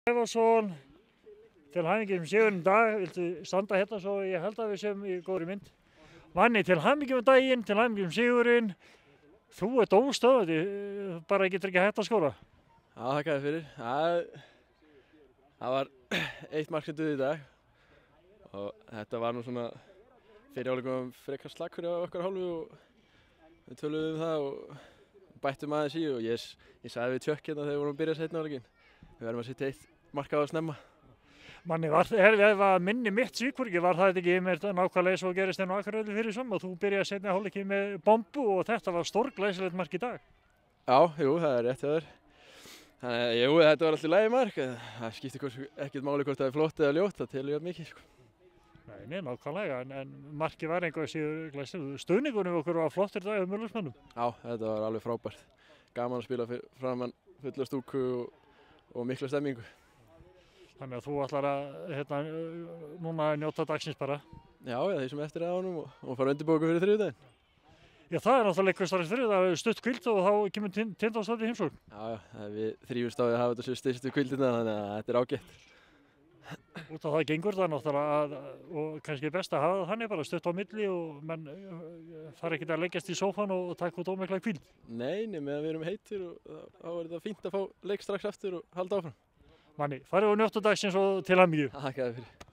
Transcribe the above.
Ævarsson, til hamingju með sigurinn í dag. Viltu standa hérna svo ég held að við séum í góðri mynd? Manni, til hamingju með daginn, til hamingju með sigurinn. Þú ert óstöðvandi, bara getur ekki hægt að skora. Já, þakka þér fyrir. Það var eitt mark sem duði í dag og þetta var nú svona fyrir áleikum frekar slakkur á okkar hálfu og við töluðum það og bættum aðeins í og ég sagði við Tjökk hérna þegar við vorum að byrja seinni áleikinn. Við verðum að setja eitt mark á að snemma. Manni, var minni mitt svíkvorki, var það ekki með nákvæmlega svo gerist enn á Akureyri fyrir sumar. Þú byrjaði seinni hálfleiki með bombu og þetta var stórglæsilegt mark í dag. Já, jú, það er rétt hjá þér. Þannig, jú, þetta var alltaf lagi mark. Það skiptir ekkert máli hvort það er flott eða ljótt, það telur jafn mikið, sko. Nei, nákvæmlega, en markið var einhvað síður glæsilegt. Stuðningunum okkur var flottir í dag um Mölvísmönnum. Já, þetta var alveg frábært. Gaman að spila framan fulla stúku og mikla stemmingu. Þannig að þú ætlar að núna njóta dagsins bara. Já, því sem eftir er á honum og fara undirbúið fyrir þriðjudaginn. Já, það er náttúrulega leikur strax fyrir, það er stutt hvíld og þá kemur Tindastóll í heimsókn. Já, við þrífumst á að hafa þetta stystu hvíldina, þannig að þetta er ágætt. Út af það gengur það náttúrulega og kannski best að hafa það þannig bara stutt á milli og menn fara ekkert að leggjast í sófan og taka út ómikla hvíld. Nei, meðan við erum heitir og þá er þetta fínt að fá leik strax aftur og halda áfram. Manni, farið og njóttu dagsins og til hamingju. Þakka þér fyrir.